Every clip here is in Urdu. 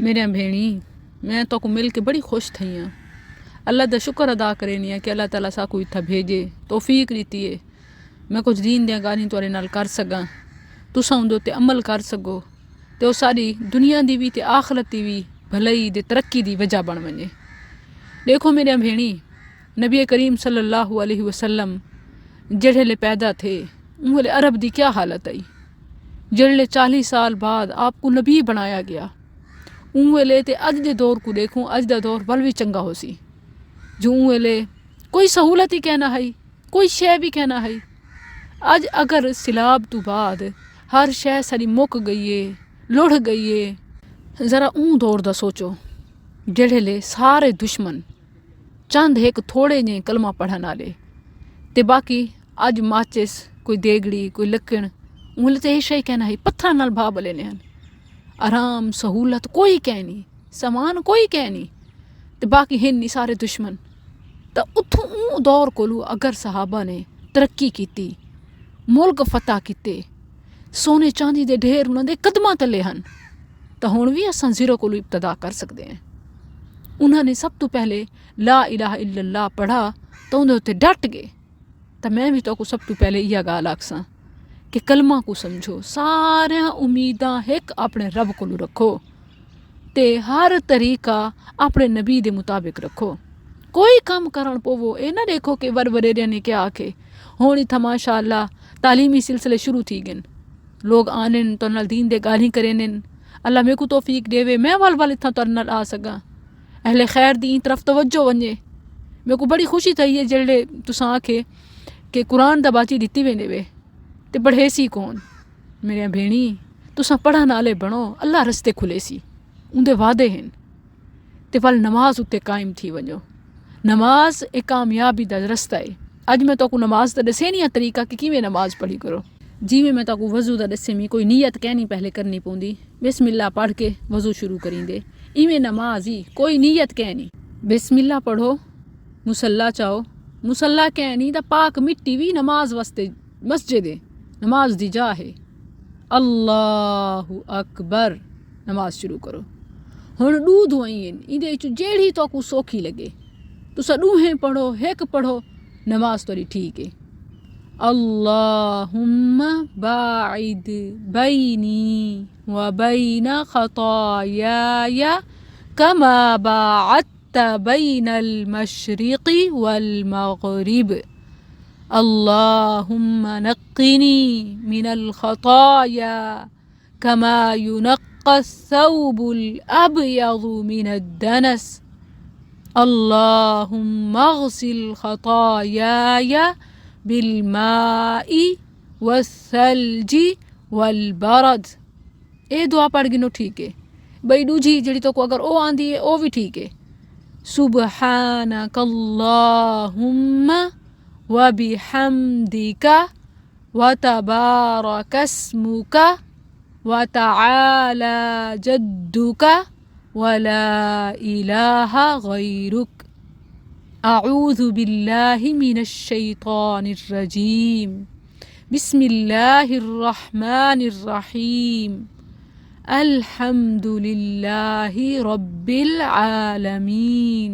میرے بھیڑی میں تو کو مل کے بڑی خوش تھی ہاں۔ اللہ دا شکر ادا کرینی ہے کہ اللہ تعالیٰ سا کو اتھا بھیجے توفیق دیتی ہے میں کچھ دین دیاں گالیاں تورے نال کر سکاں تساں اندر تے عمل کر سکو تے وہ ساری دنیا دی بھی تے آخرت دی بھی بھلائی دے ترقی دی وجہ بن ونجے۔ دیکھو میرے بھیڑی نبی کریم صلی اللہ علیہ وسلم جڑے لے پیدا تھے انہوں لے عرب دی کیا حالت آئی، جڑے 40 سال بعد آپ کو نبی بنایا گیا انہوں لے تے اج دے دور کو دیکھوں اج دا دور بل بھی چنگا ہو سی جو انہوں لے کوئی سہولت ہی کہنا ہے کوئی شے بھی کہنا ہے۔ اج اگر سیلاب تو بعد ہر شے ساری مک گئی ہے لڑ گئی ہے ذرا اون دور دا سوچو جڑے لے سارے دشمن چند ایک تھوڑے جے کلمہ پڑھن والے تے باقی اج ماچس کوئی دیگڑی کوئی لکڑ انہوں تے یہ شے کہنا ہے پتھر نال بھا بلے نے آرام سہولت کوئی کہہ نہیں سامان کوئی کہہ نہیں تے باقی ہیں نہیں سارے دشمن تا اتھوں اون دور کولو اگر صحابہ نے ترقی کیتی ملک فتح کیتے سونے چاندی دے ڈھیر انہوں دے قدماں تلے ہن تا ہون بھی اساں زیرو کولو ابتدا کر سکتے ہیں۔ انہوں نے سب تو پہلے لا الہ الا اللہ پڑھا تو انہوں تے ڈٹ گئے تا میں بھی تو کو سب تو پہلے یہ گال آکساں کہ کلمہ کو سمجھو سارے امیداں ایک اپنے رب کو رکھو تے ہر طریقہ اپنے نبی دے مطابق رکھو کوئی کام کرن پوو اے نہ دیکھو کہ وریرے نے کیا آکھے ہونی تھا ماشاءاللہ تعلیمی سلسلے شروع تھی گن لوگ آنن تو نال دین دے گالی کرنن اللہ میں کو توفیق دے وے میں وال تھا تو نال آ سکاں اہل خیر دی طرف توجہ ونجے میں کو بڑی خوشی تھی ہے جڑے تساں آکھے کہ قرآن دا باچی دتی ویندے وے تے پڑھے سی کون میرے بھیڑی تساں پڑھن والے بنو اللہ رستے کھلے سی اندے وعدے ہیں تے ول نماز اتے قائم تھی ونجو نماز ایک کامیابی دا رستہ ہے۔ اج میں تو کو نماز دا دسے نہیں طریقہ کہ کیویں نماز پڑھی کرو جی میں تو کو وضو دا دسے میں کوئی نیت کہنی پہلے کرنی پوندی بسم اللہ پڑھ کے وضو شروع کریں دے ایویں نماز ہی کوئی نیت کہنی بسم اللہ پڑھو مصلی چاہو مصلی کہنی دا پاک مٹی بھی نماز واسطے مسجد ہے نماز دی جا ہے اللہ اکبر نماز شروع کرو ہن دو دعائیں ایندے وچ جیڑی تو کو سوکھی لگے تساں دوہیں پڑھو ایک پڑھو نماز توری ٹھیک ہے۔ اللہم باعد بینی و بین خطایای کما باعدت بین المشرق والمغرب اللہم نقنی من الخطایا کما ينقى الثوب الأبيض من الدنس اللہم اغسل خطایای بالماء والثلج والبرد اے دعا پڑھ گنو ٹھیک ہے بھئی دوجی جڑی تو کو اگر او آندی ہے او بھی ٹھیک ہے سبحانک اللہم وبحمدک وتبارک اسمک وتعالی جدک ولا الہ غیرک اعوذ باللہ من الشیطان الرجیم بسم اللہ الرحمن الرحیم الحمد للہ رب العالمین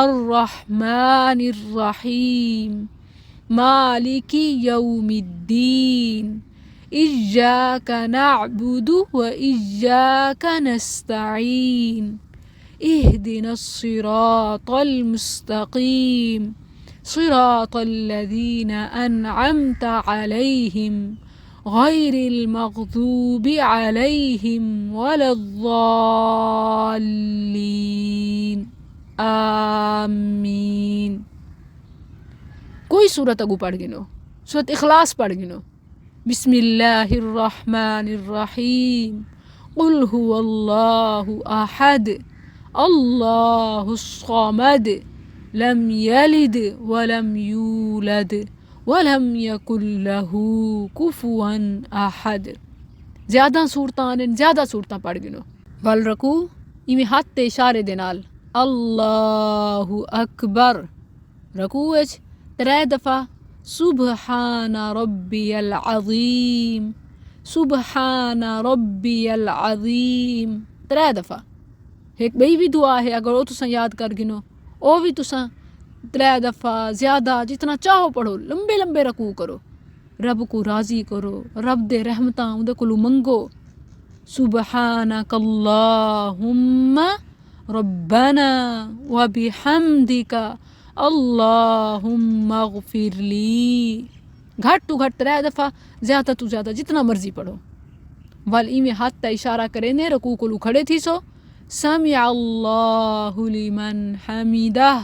الرحمن الرحیم مالک یوم الدین ایاک نعبد و ایاک نستعین اهدنا الصراط المستقيم صراط الذين أنعمت عليهم غير المغضوب عليهم ولا الضالين آمین۔ کوئی سورت اگو پڑھ گنو سورت اخلاص پڑھ گنو بسم اللہ الرحمن الرحیم قل هو اللہ احد اللہ الصمد لم یلد ولم یولد ولم یکن له کفوا احد۔ زیادہ صورتاں زیادہ صورتاں پڑھ گنو ول رکو ایویں ہاتھ تے اشارے دے نال اللہ اکبر رکوع وچ 3 دفعہ سبحان ربی العظیم سبحان ربی العظیم 3 دفعہ ایک بئی بھی دعا ہے اگر وہ تساں یاد کر گنو وہ بھی تساں 3 دفعہ زیادہ جتنا چاہو پڑھو، لمبے لمبے رکوع کرو، رب کو راضی کرو، رب دے رحمتاں اودے کولوں منگو۔ سبحانک اللہم ربنا وبحمدک اللہم اغفر لی، گھٹ تو گھٹ 3 دفعہ، زیادہ تو زیادہ جتنا مرضی پڑھو۔ وال ایویں ہاتھ تا اشارہ کرے نے رکوع کولوں کھڑے تھی سو سمع اللہ لمن حمدہ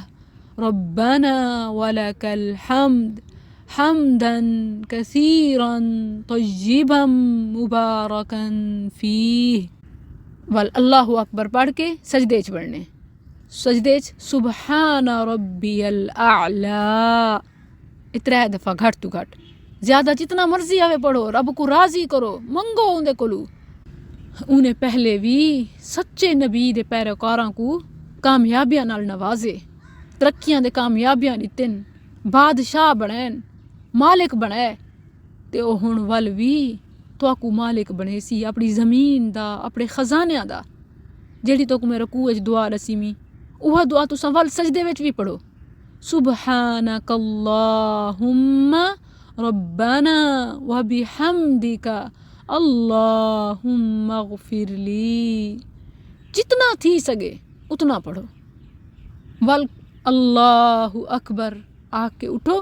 ربنا ولک الحمد حمدا کثیرا طیبا مبارکا فیہ۔ وال اللہ اکبر پڑھ کے سجدے چ بڑھنے، سجدے چ سبحان ربی الاعلی 3 دفعہ گھٹ تو گھٹ، زیادہ جتنا مرضی آوے پڑھو، رب کو راضی کرو، منگو اندے کولو۔ انہیں پہلے بھی سچے نبی دے پیروکاراں کو کامیابیاں نال نوازے، ترقیاں دے کامیابیاں دتن، بادشاہ بنین، مالک بنائے، تے او ہن ول بھی تواکو مالک بنے سی اپنی زمین دا، اپنے خزانیاں دا، جیڑی تو میں رکوع وچ دعا رسیمی اوہ دعا تساں ول سجدے وچ بھی پڑھو۔ سبحانک اللہم ربنا وبحمدک اللہم اغفر لی، جتنا تھی سگے اتنا پڑھو۔ ول اللہ اکبر آکھ کے اٹھو،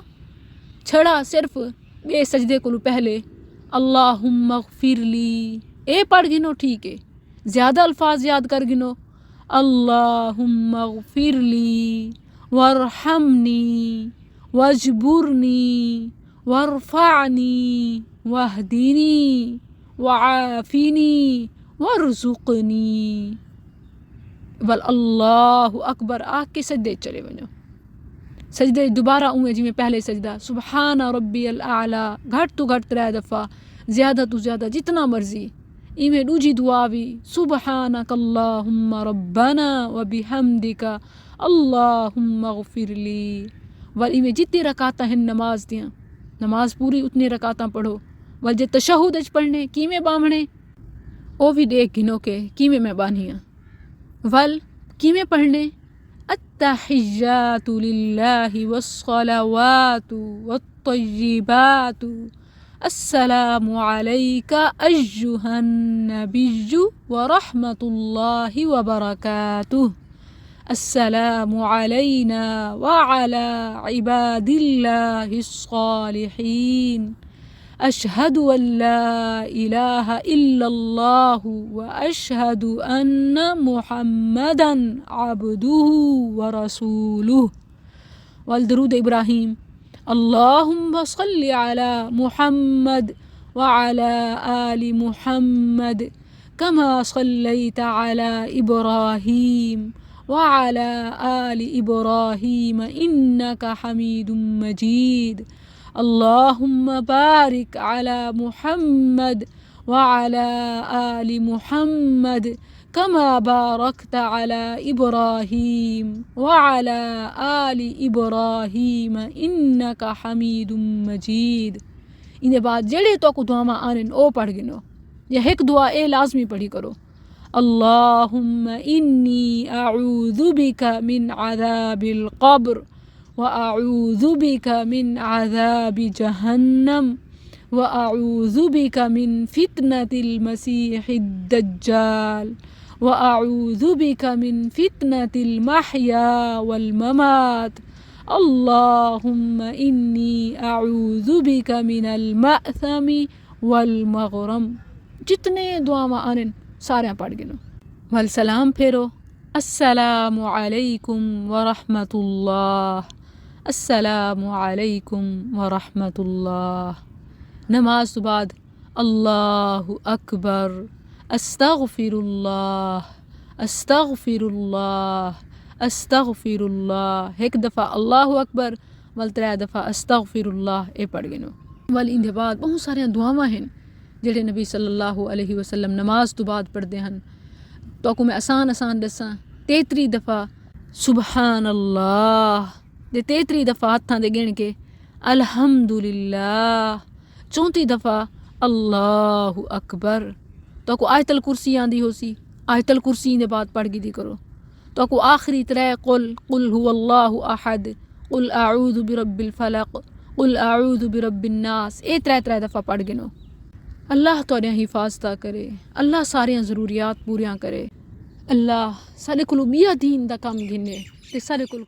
چھڑا صرف بے سجدے کولو پہلے اللہم اغفر لی اے پڑھ گنو، ٹھیک ہے، زیادہ الفاظ یاد کر گنو، اللہم اغفر لی وارحمنی واجبرنی وارفعنی واہدنی وعافنی وارزقنی۔ ول اللہ اکبر آکھ کے سجدے چلے ونجو، سجدے دوبارہ اویں جی میں پہلے سجدہ سبحان ربی الاعلی گھٹ تو گھٹ 3 دفعہ، زیادہ تو زیادہ جتنا مرضی۔ ایویں دوجی دعا بھی سبحانک اللہم ربنا وبحمدک اللہم اغفر لی۔ ول ایویں جتنی رکعتاں ہیں نماز دیاں، نماز پوری اتنی رکعتاں پڑھو۔ ول جے تشہد وچ پڑھنے کیویں باوھنے او بھی دیکھ گنو کہ کیویں میں بانیاں۔ ول کیویں پڑھنے التحیات للہ والصلوات والطیبات السلام علیک ایہا النبی ورحمۃ اللہ وبرکاتہ، السلام علینا وعلی عباد اللہ الصالحین، اشہد ان لا الہ الا اللہ واشہد ان محمدا عبدہ ورسولہ۔ والدرود ابراہیم اللہم صل علی محمد وعلی آل محمد کما صلیت علی ابراہیم وعلی آل ابراہیم انک حمید مجید، اللہم بارک علی محمد وعلی آل محمد کما بارکت علی ابراہیم وعلی آل ابراہیم انک حمید مجید۔ اندے بعد جڑے تو کو دعاواں آنن او پڑھ گنو، یا ایک دعا اے لازمی پڑھی کرو، اللہم انی اعوذ بک من عذاب القبر واعوذ بک من عذاب جہنم واعوذ بک من فتنة المسیح الدجال واعوذ بک من فتنة المحیا والممات، اللہم انی اعوذ بک من المأثم والمغرم۔ جتنے دعاواں آنن سارے پڑھ گنو، ول سلام پھیرو، السلام علیکم ورحمۃ اللہ، السلام علیکم ورحمۃ اللہ۔ نماز تو بعد اللہ اکبر، استغفر اللہ استغفر اللہ استغفر اللہ، ایک دفعہ اللہ اکبر ول 3 دفعہ استغفر اللہ اے پڑھ گنو۔ ول اندے بعد بہت سارے دعاواں ہیں جڑے نبی صلی اللہ علیہ وسلم نماز تو بعد پڑھتے ہیں، تو کو میں آسان دساں 33 دفعہ سبحان اللہ دے، 33 دفعہ ہاتھاں دے گن کے الحمدللہ، 34 دفعہ اللہ اکبر، تو کو آیت الکرسی آندی ہو سی، آیت الکرسی دے بعد پڑھ گی دی کرو۔ تو کو آخری ترے قل هو اللہ احد، قل اعوذ برب الفلق، قل اعوذ برب الناس، اے ترے دفعہ پڑھ گنو۔ اللہ تہاڈیاں حفاظتہ کرے، اللہ ساریاں ضروریات پوریاں کرے، اللہ ساڈے کولوں بیا دین دا کم گھنے تے ساڈے کول